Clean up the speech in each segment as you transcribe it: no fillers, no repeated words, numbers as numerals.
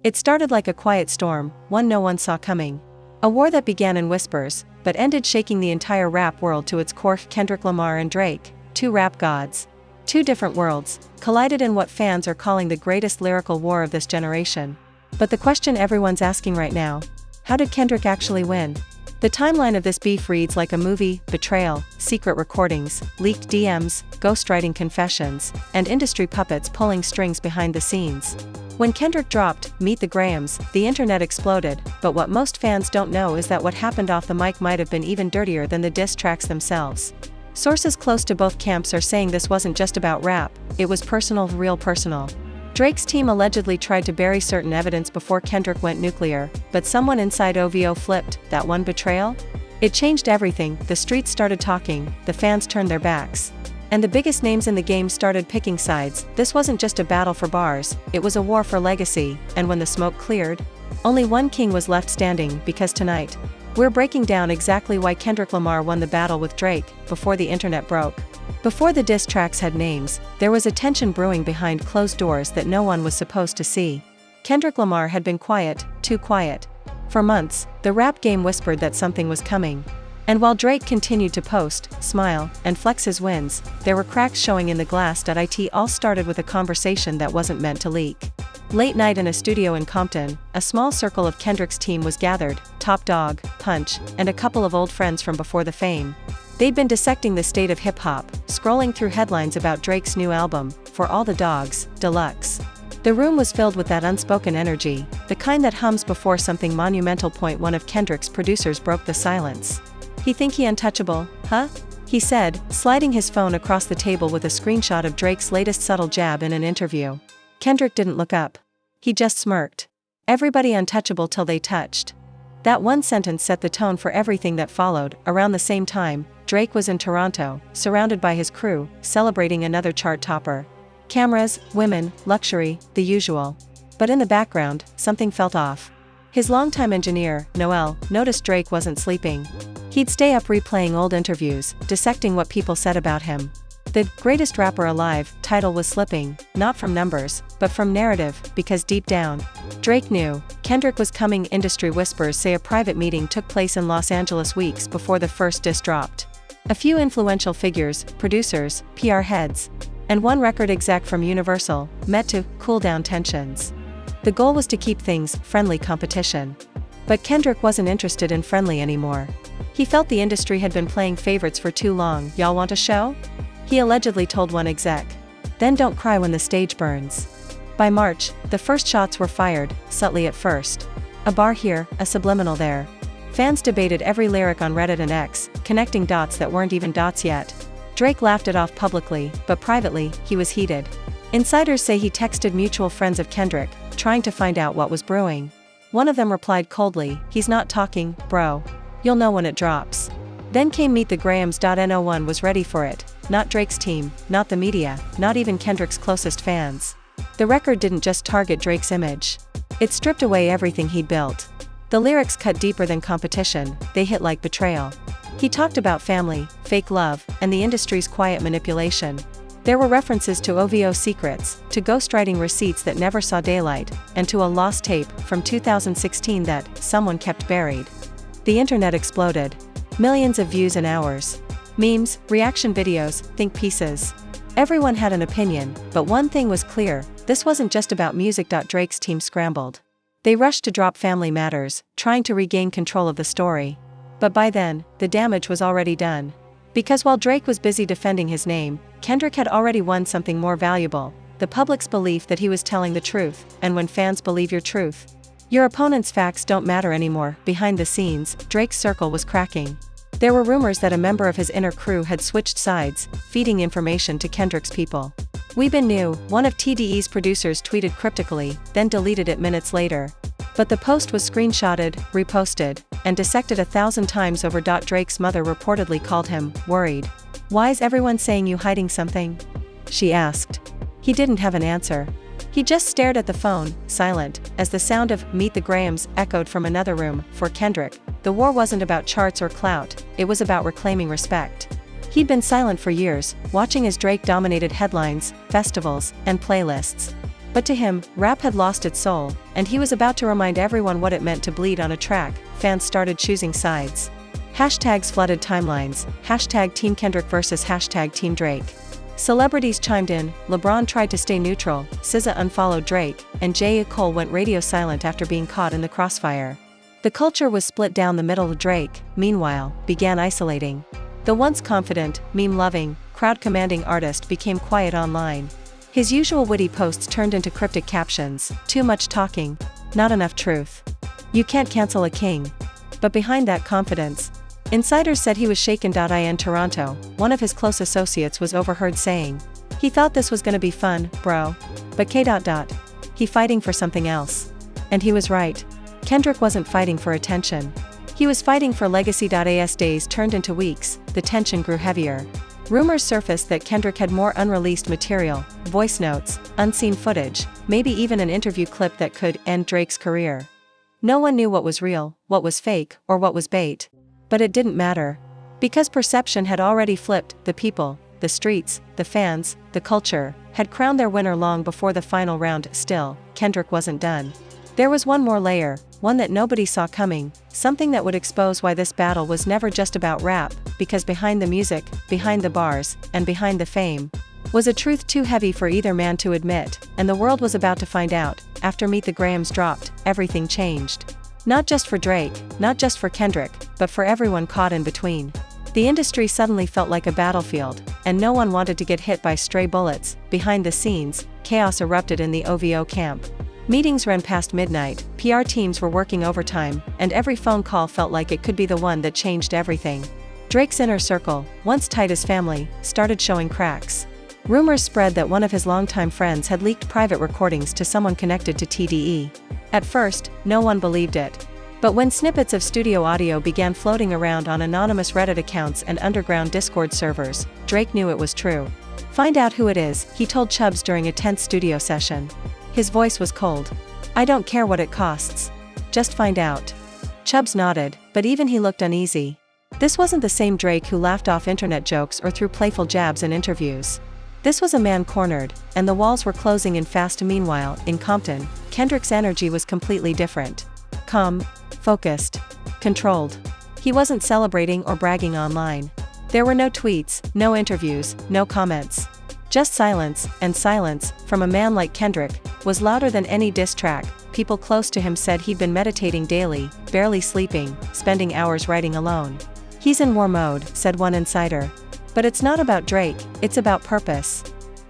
It started like a quiet storm, one no one saw coming. A war that began in whispers, but ended shaking the entire rap world to its core. Kendrick Lamar and Drake, two rap gods. Two different worlds, collided in what fans are calling the greatest lyrical war of this generation. But the question everyone's asking right now: how did Kendrick actually win? The timeline of this beef reads like a movie: betrayal, secret recordings, leaked DMs, ghostwriting confessions, and industry puppets pulling strings behind the scenes. When Kendrick dropped Meet the Grahams, the internet exploded, but what most fans don't know is that what happened off the mic might have been even dirtier than the diss tracks themselves. Sources close to both camps are saying this wasn't just about rap, it was personal, real personal. Drake's team allegedly tried to bury certain evidence before Kendrick went nuclear, but someone inside OVO flipped. That one betrayal? It changed everything. The streets started talking, the fans turned their backs. And the biggest names in the game started picking sides. This wasn't just a battle for bars, it was a war for legacy, and when the smoke cleared, only one king was left standing. Because tonight, we're breaking down exactly why Kendrick Lamar won the battle with Drake, before the internet broke. Before the diss tracks had names, there was a tension brewing behind closed doors that no one was supposed to see. Kendrick Lamar had been quiet, too quiet. For months, the rap game whispered that something was coming. And while Drake continued to post, smile, and flex his wins, there were cracks showing in the glass. It all started with a conversation that wasn't meant to leak. Late night in a studio in Compton, a small circle of Kendrick's team was gathered: Top Dog, Punch, and a couple of old friends from before the fame. They'd been dissecting the state of hip-hop, scrolling through headlines about Drake's new album, For All the Dogs, Deluxe. The room was filled with that unspoken energy, the kind that hums before something monumental. One of Kendrick's producers broke the silence. "He think he untouchable, huh?" he said, sliding his phone across the table with a screenshot of Drake's latest subtle jab in an interview. Kendrick didn't look up. He just smirked. Everybody untouchable till they touched. That one sentence set the tone for everything that followed. Around the same time, Drake was in Toronto, surrounded by his crew, celebrating another chart topper. Cameras, women, luxury, the usual. But in the background, something felt off. His longtime engineer, Noel, noticed Drake wasn't sleeping. He'd stay up replaying old interviews, dissecting what people said about him. The greatest rapper alive title was slipping, not from numbers, but from narrative, because deep down, Drake knew Kendrick was coming. Industry whispers say a private meeting took place in Los Angeles weeks before the first diss dropped. A few influential figures, producers, PR heads, and one record exec from Universal met to cool down tensions. The goal was to keep things friendly competition. But Kendrick wasn't interested in friendly anymore. He felt the industry had been playing favorites for too long. "Y'all want a show?" he allegedly told one exec. "Then don't cry when the stage burns." By March, the first shots were fired, subtly at first. A bar here, a subliminal there. Fans debated every lyric on Reddit and X, connecting dots that weren't even dots yet. Drake laughed it off publicly, but privately, he was heated. Insiders say he texted mutual friends of Kendrick, trying to find out what was brewing. One of them replied coldly, "He's not talking, bro. You'll know when it drops." Then came Meet the Grahams. No one was ready for it, not Drake's team, not the media, not even Kendrick's closest fans. The record didn't just target Drake's image. It stripped away everything he'd built. The lyrics cut deeper than competition, they hit like betrayal. He talked about family, fake love, and the industry's quiet manipulation. There were references to OVO secrets, to ghostwriting receipts that never saw daylight, and to a lost tape from 2016 that someone kept buried. The internet exploded. Millions of views in hours. Memes, reaction videos, think pieces. Everyone had an opinion, but one thing was clear: this wasn't just about music. Drake's team scrambled. They rushed to drop Family Matters, trying to regain control of the story. But by then, the damage was already done. Because while Drake was busy defending his name, Kendrick had already won something more valuable: the public's belief that he was telling the truth. And when fans believe your truth, your opponent's facts don't matter anymore. Behind the scenes, Drake's circle was cracking. There were rumors that a member of his inner crew had switched sides, feeding information to Kendrick's people. "We been new," one of TDE's producers tweeted cryptically, then deleted it minutes later. But the post was screenshotted, reposted, and dissected 1,000 times over. Drake's mother reportedly called him, worried. "Why's everyone saying you hiding something?" she asked. He didn't have an answer. He just stared at the phone, silent, as the sound of Meet the Grahams echoed from another room. For Kendrick, the war wasn't about charts or clout, it was about reclaiming respect. He'd been silent for years, watching as Drake dominated headlines, festivals, and playlists. But to him, rap had lost its soul, and he was about to remind everyone what it meant to bleed on a track. Fans started choosing sides. Hashtags flooded timelines, hashtag Team Kendrick versus hashtag Team Drake. Celebrities chimed in, LeBron tried to stay neutral, SZA unfollowed Drake, and J. Cole went radio silent after being caught in the crossfire. The culture was split down the middle. Drake, meanwhile, began isolating. The once confident, meme-loving, crowd-commanding artist became quiet online. His usual witty posts turned into cryptic captions, too much talking, not enough truth. You can't cancel a king. But behind that confidence, insiders said he was shaken. In Toronto, one of his close associates was overheard saying, "He thought this was gonna be fun, bro. But he fighting for something else." And he was right. Kendrick wasn't fighting for attention. He was fighting for legacy. As days turned into weeks, the tension grew heavier. Rumors surfaced that Kendrick had more unreleased material, voice notes, unseen footage, maybe even an interview clip that could end Drake's career. No one knew what was real, what was fake, or what was bait. But it didn't matter. Because perception had already flipped. The people, the streets, the fans, the culture, had crowned their winner long before the final round. Still, Kendrick wasn't done. There was one more layer, one that nobody saw coming, something that would expose why this battle was never just about rap, because behind the music, behind the bars, and behind the fame, was a truth too heavy for either man to admit, and the world was about to find out. After Meet the Grahams dropped, everything changed. Not just for Drake, not just for Kendrick, but for everyone caught in between. The industry suddenly felt like a battlefield, and no one wanted to get hit by stray bullets. Behind the scenes, chaos erupted in the OVO camp. Meetings ran past midnight, PR teams were working overtime, and every phone call felt like it could be the one that changed everything. Drake's inner circle, once tight as family, started showing cracks. Rumors spread that one of his longtime friends had leaked private recordings to someone connected to TDE. At first, no one believed it. But when snippets of studio audio began floating around on anonymous Reddit accounts and underground Discord servers, Drake knew it was true. "Find out who it is," he told Chubbs during a tense studio session. His voice was cold. "I don't care what it costs. Just find out." Chubbs nodded, but even he looked uneasy. This wasn't the same Drake who laughed off internet jokes or threw playful jabs in interviews. This was a man cornered, and the walls were closing in fast. Meanwhile, in Compton, Kendrick's energy was completely different. Calm, focused, controlled. He wasn't celebrating or bragging online. There were no tweets, no interviews, no comments. Just silence, and silence, from a man like Kendrick, was louder than any diss track. People close to him said he'd been meditating daily, barely sleeping, spending hours writing alone. "He's in war mode," said one insider. But it's not about Drake, it's about purpose.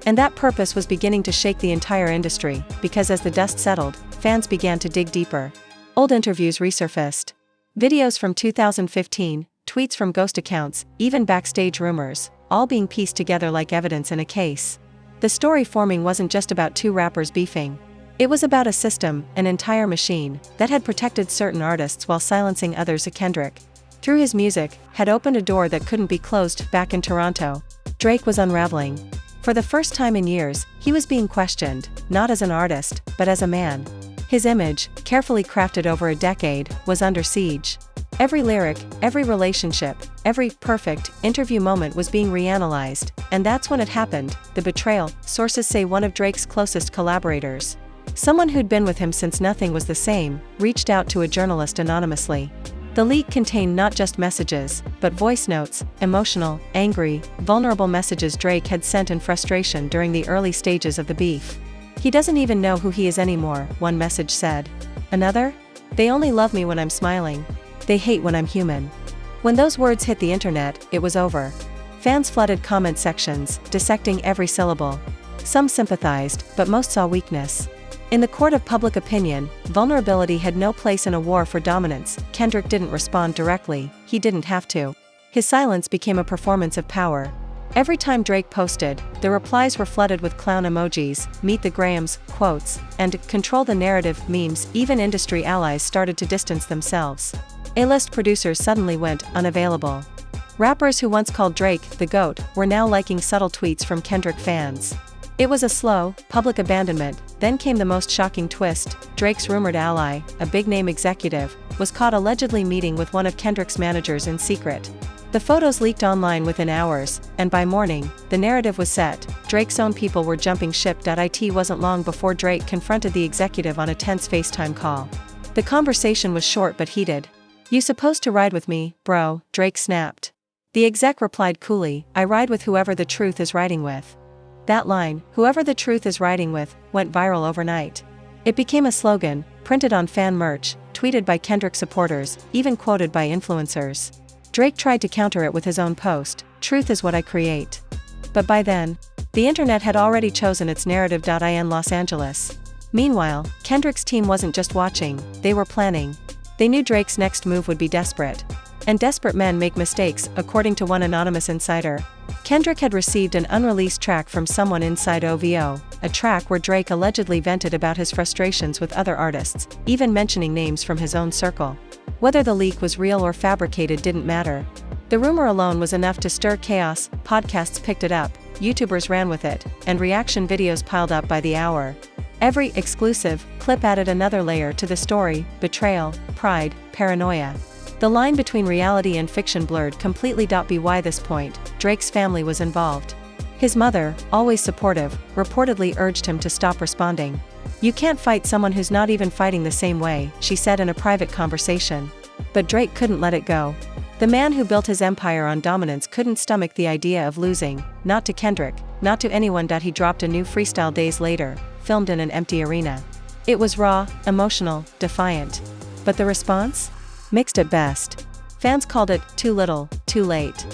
And that purpose was beginning to shake the entire industry, because as the dust settled, fans began to dig deeper. Old interviews resurfaced. Videos from 2015, tweets from ghost accounts, even backstage rumors, all being pieced together like evidence in a case. The story forming wasn't just about two rappers beefing. It was about a system, an entire machine, that had protected certain artists while silencing others. Kendrick, through his music, had opened a door that couldn't be closed. Back in Toronto, Drake was unraveling. For the first time in years, he was being questioned, not as an artist, but as a man. His image, carefully crafted over a decade, was under siege. Every lyric, every relationship, every perfect interview moment was being reanalyzed, and that's when it happened, the betrayal. Sources say one of Drake's closest collaborators, someone who'd been with him since nothing was the same, reached out to a journalist anonymously. The leak contained not just messages, but voice notes, emotional, angry, vulnerable messages Drake had sent in frustration during the early stages of the beef. "He doesn't even know who he is anymore," one message said. Another? "They only love me when I'm smiling. They hate when I'm human." When those words hit the internet, it was over. Fans flooded comment sections, dissecting every syllable. Some sympathized, but most saw weakness. In the court of public opinion, vulnerability had no place in a war for dominance. Kendrick didn't respond directly, he didn't have to. His silence became a performance of power. Every time Drake posted, the replies were flooded with clown emojis, "Meet the Grahams" quotes, and "control the narrative" memes. Even industry allies started to distance themselves. A-list producers suddenly went unavailable. Rappers who once called Drake the GOAT were now liking subtle tweets from Kendrick fans. It was a slow, public abandonment. Then came the most shocking twist. Drake's rumored ally, a big-name executive, was caught allegedly meeting with one of Kendrick's managers in secret. The photos leaked online within hours, and by morning, the narrative was set. Drake's own people were jumping ship. It wasn't long before Drake confronted the executive on a tense FaceTime call. The conversation was short but heated. "You supposed to ride with me, bro," Drake snapped. The exec replied coolly, "I ride with whoever the truth is riding with." That line, "whoever the truth is riding with," went viral overnight. It became a slogan, printed on fan merch, tweeted by Kendrick supporters, even quoted by influencers. Drake tried to counter it with his own post, "Truth is what I create." But by then, the internet had already chosen its narrative. In Los Angeles. Meanwhile, Kendrick's team wasn't just watching, they were planning. They knew Drake's next move would be desperate. And desperate men make mistakes, according to one anonymous insider. Kendrick had received an unreleased track from someone inside OVO, a track where Drake allegedly vented about his frustrations with other artists, even mentioning names from his own circle. Whether the leak was real or fabricated didn't matter. The rumor alone was enough to stir chaos. Podcasts picked it up, YouTubers ran with it, and reaction videos piled up by the hour. Every exclusive clip added another layer to the story: betrayal, pride, paranoia. The line between reality and fiction blurred completely. By this point, Drake's family was involved. His mother, always supportive, reportedly urged him to stop responding. "You can't fight someone who's not even fighting the same way," she said in a private conversation. But Drake couldn't let it go. The man who built his empire on dominance couldn't stomach the idea of losing, not to Kendrick, not to anyone. He dropped a new freestyle days later, filmed in an empty arena. It was raw, emotional, defiant. But the response? Mixed at best. Fans called it too little, too late.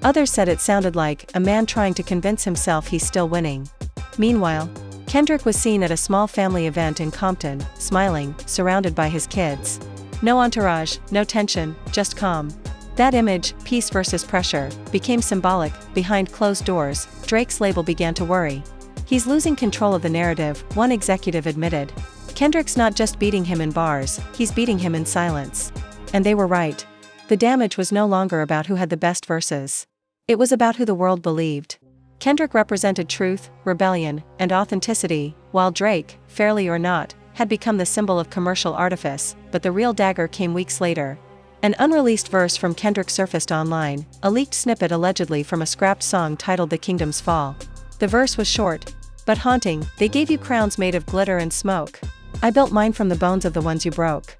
Others said it sounded like a man trying to convince himself he's still winning. Meanwhile, Kendrick was seen at a small family event in Compton, smiling, surrounded by his kids. No entourage, no tension, just calm. That image, peace versus pressure, became symbolic. Behind closed doors, Drake's label began to worry. "He's losing control of the narrative," one executive admitted. "Kendrick's not just beating him in bars, he's beating him in silence." And they were right. The damage was no longer about who had the best verses. It was about who the world believed. Kendrick represented truth, rebellion, and authenticity, while Drake, fairly or not, had become the symbol of commercial artifice. But the real dagger came weeks later. An unreleased verse from Kendrick surfaced online, a leaked snippet allegedly from a scrapped song titled "The Kingdom's Fall." The verse was short, but haunting. "They gave you crowns made of glitter and smoke. I built mine from the bones of the ones you broke."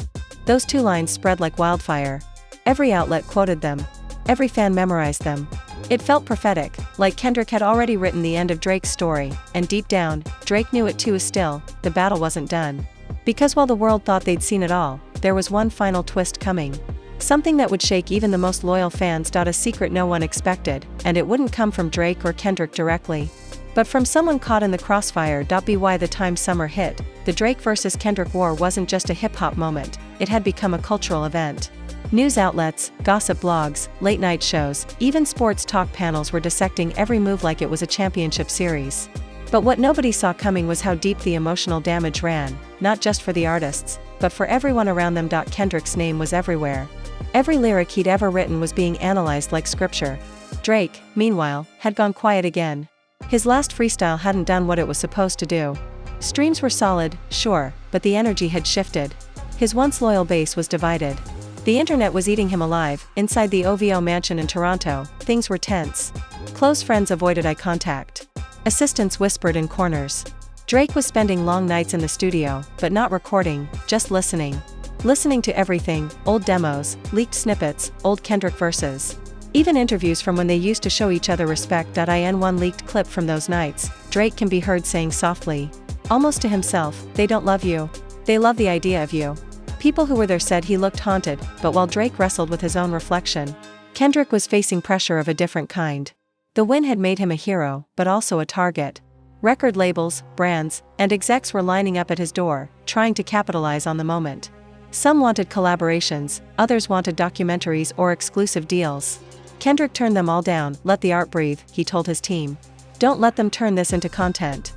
Those two lines spread like wildfire. Every outlet quoted them. Every fan memorized them. It felt prophetic, like Kendrick had already written the end of Drake's story, and deep down, Drake knew it too. Still, the battle wasn't done. Because while the world thought they'd seen it all, there was one final twist coming. Something that would shake even the most loyal fans. A secret no one expected, and it wouldn't come from Drake or Kendrick directly, but from someone caught in the crossfire. By the time summer hit, the Drake vs. Kendrick war wasn't just a hip-hop moment, it had become a cultural event. News outlets, gossip blogs, late-night shows, even sports talk panels were dissecting every move like it was a championship series. But what nobody saw coming was how deep the emotional damage ran, not just for the artists, but for everyone around them. Kendrick's name was everywhere. Every lyric he'd ever written was being analyzed like scripture. Drake, meanwhile, had gone quiet again. His last freestyle hadn't done what it was supposed to do. Streams were solid, sure, but the energy had shifted. His once loyal base was divided. The internet was eating him alive. Inside the OVO mansion in Toronto, things were tense. Close friends avoided eye contact. Assistants whispered in corners. Drake was spending long nights in the studio, but not recording, just listening. Listening to everything: old demos, leaked snippets, old Kendrick verses. Even interviews from when they used to show each other respect. In one leaked clip from those nights, Drake can be heard saying softly, almost to himself, "They don't love you. They love the idea of you." People who were there said he looked haunted, but while Drake wrestled with his own reflection, Kendrick was facing pressure of a different kind. The win had made him a hero, but also a target. Record labels, brands, and execs were lining up at his door, trying to capitalize on the moment. Some wanted collaborations, others wanted documentaries or exclusive deals. Kendrick turned them all down. "Let the art breathe," he told his team. "Don't let them turn this into content."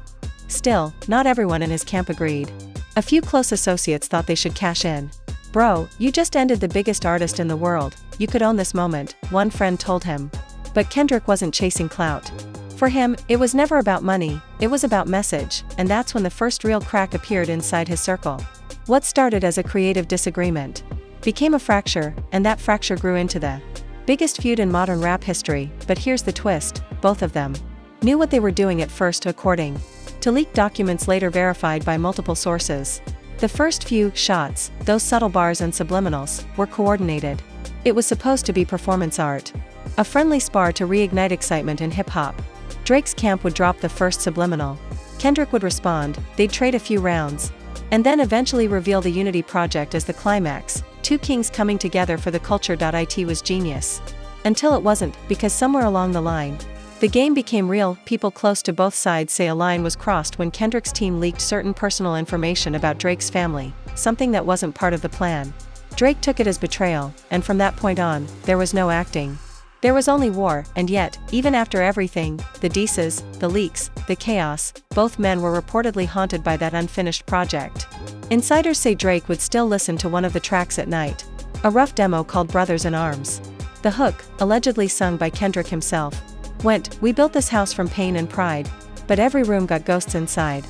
Still, not everyone in his camp agreed. A few close associates thought they should cash in. "Bro, you just ended the biggest artist in the world, you could own this moment," one friend told him. But Kendrick wasn't chasing clout. For him, it was never about money, it was about message, and that's when the first real crack appeared inside his circle. What started as a creative disagreement became a fracture, and that fracture grew into the Biggest feud in modern rap history, but here's the twist, both of them knew what they were doing at first, according to leaked documents later verified by multiple sources. The first few shots, those subtle bars and subliminals, were coordinated. It was supposed to be performance art. A friendly spar to reignite excitement in hip-hop. Drake's camp would drop the first subliminal. Kendrick would respond, they'd trade a few rounds. And then eventually reveal the Unity project as the climax, two kings coming together for the culture. It was genius. Until it wasn't, because somewhere along the line, the game became real. People close to both sides say a line was crossed when Kendrick's team leaked certain personal information about Drake's family, something that wasn't part of the plan. Drake took it as betrayal, and from that point on, there was no acting. There was only war, and yet, even after everything, the dices, the leaks, the chaos, both men were reportedly haunted by that unfinished project. Insiders say Drake would still listen to one of the tracks at night. A rough demo called Brothers in Arms. The hook, allegedly sung by Kendrick himself, went, "We built this house from pain and pride, but every room got ghosts inside."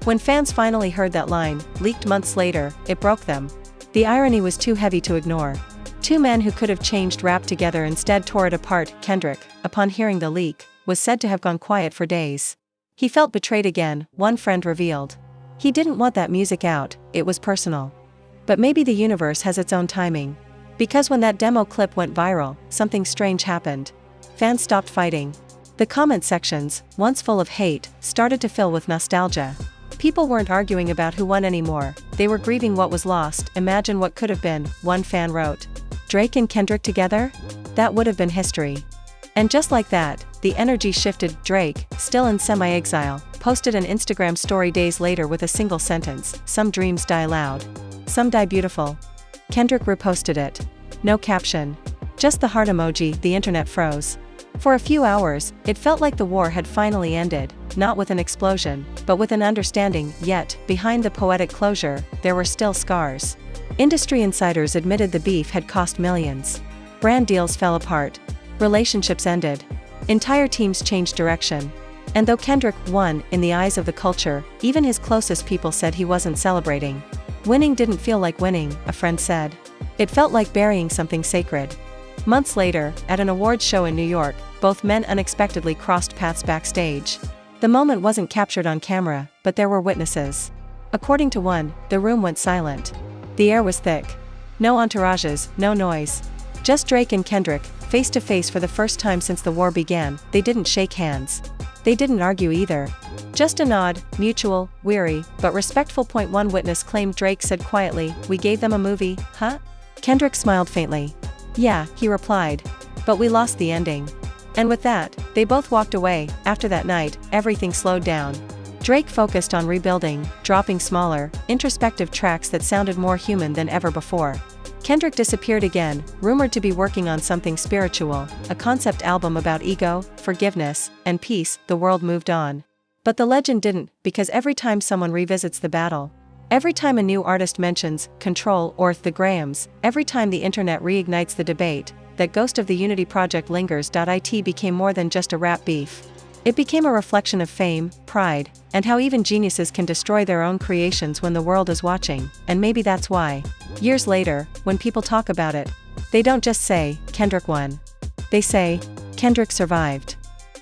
When fans finally heard that line, leaked months later, it broke them. The irony was too heavy to ignore. Two men who could have changed rap together instead tore it apart. Kendrick, upon hearing the leak, was said to have gone quiet for days. He felt betrayed again, one friend revealed. He didn't want that music out, it was personal. But maybe the universe has its own timing. Because when that demo clip went viral, something strange happened. Fans stopped fighting. The comment sections, once full of hate, started to fill with nostalgia. People weren't arguing about who won anymore, they were grieving what was lost. Imagine what could have been, one fan wrote. Drake and Kendrick together? That would have been history. And just like that, the energy shifted. Drake, still in semi-exile, posted an Instagram story days later with a single sentence, "Some dreams die loud. Some die beautiful." Kendrick reposted it. No caption. Just the heart emoji. The internet froze. For a few hours, it felt like the war had finally ended, not with an explosion, but with an understanding. Yet, behind the poetic closure, there were still scars. Industry insiders admitted the beef had cost millions. Brand deals fell apart. Relationships ended. Entire teams changed direction. And though Kendrick won, in the eyes of the culture, even his closest people said he wasn't celebrating. Winning didn't feel like winning, a friend said. It felt like burying something sacred. Months later, at an awards show in New York, both men unexpectedly crossed paths backstage. The moment wasn't captured on camera, but there were witnesses. According to one, the room went silent. The air was thick. No entourages, no noise. Just Drake and Kendrick, face to face for the first time since the war began. They didn't shake hands. They didn't argue either. Just a nod, mutual, weary, but respectful. One witness claimed Drake said quietly, "We gave them a movie, huh?" Kendrick smiled faintly. "Yeah," he replied. "But we lost the ending." And with that, they both walked away. After that night, everything slowed down. Drake focused on rebuilding, dropping smaller, introspective tracks that sounded more human than ever before. Kendrick disappeared again, rumored to be working on something spiritual, a concept album about ego, forgiveness, and peace. The world moved on. But the legend didn't, because every time someone revisits the battle, every time a new artist mentions Control or the Grahams, every time the internet reignites the debate, that ghost of the Unity project lingers. It became more than just a rap beef. It became a reflection of fame, pride, and how even geniuses can destroy their own creations when the world is watching. And maybe that's why, years later, when people talk about it, they don't just say, Kendrick won. They say, Kendrick survived.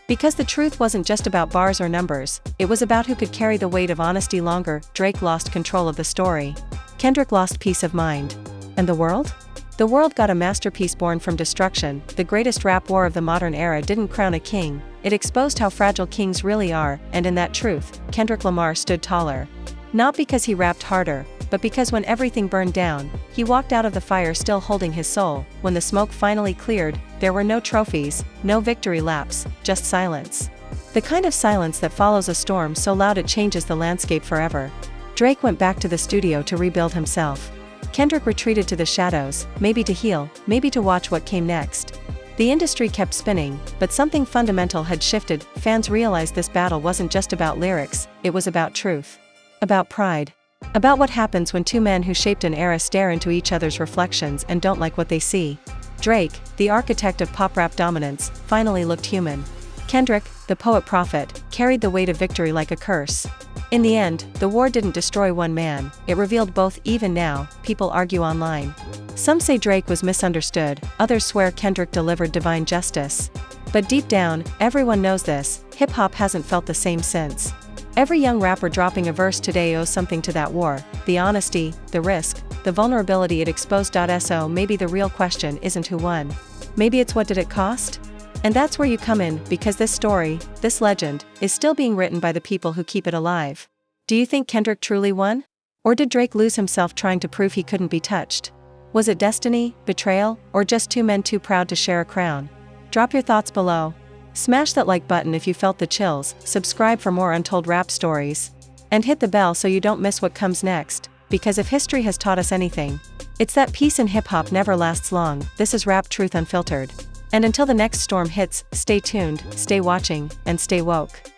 Because the truth wasn't just about bars or numbers, it was about who could carry the weight of honesty longer. Drake lost control of the story. Kendrick lost peace of mind. And the world? The world got a masterpiece born from destruction. The greatest rap war of the modern era didn't crown a king, it exposed how fragile kings really are, and in that truth, Kendrick Lamar stood taller. Not because he rapped harder, but because when everything burned down, he walked out of the fire still holding his soul. When the smoke finally cleared, there were no trophies, no victory laps, just silence. The kind of silence that follows a storm so loud it changes the landscape forever. Drake went back to the studio to rebuild himself. Kendrick retreated to the shadows, maybe to heal, maybe to watch what came next. The industry kept spinning, but something fundamental had shifted. Fans realized this battle wasn't just about lyrics, it was about truth. About pride. About what happens when two men who shaped an era stare into each other's reflections and don't like what they see. Drake, the architect of pop rap dominance, finally looked human. Kendrick, the poet prophet, carried the weight of victory like a curse. In the end, the war didn't destroy one man, it revealed both. Even now, people argue online. Some say Drake was misunderstood, others swear Kendrick delivered divine justice. But deep down, everyone knows this, hip-hop hasn't felt the same since. Every young rapper dropping a verse today owes something to that war, the honesty, the risk, the vulnerability it exposed. So maybe the real question isn't who won. Maybe it's what did it cost? And that's where you come in, because this story, this legend, is still being written by the people who keep it alive. Do you think Kendrick truly won? Or did Drake lose himself trying to prove he couldn't be touched? Was it destiny, betrayal, or just two men too proud to share a crown? Drop your thoughts below. Smash that like button if you felt the chills, subscribe for more untold rap stories. And hit the bell so you don't miss what comes next, because if history has taught us anything, it's that peace in hip-hop never lasts long. This is Rap Truth Unfiltered. And until the next storm hits, stay tuned, stay watching, and stay woke.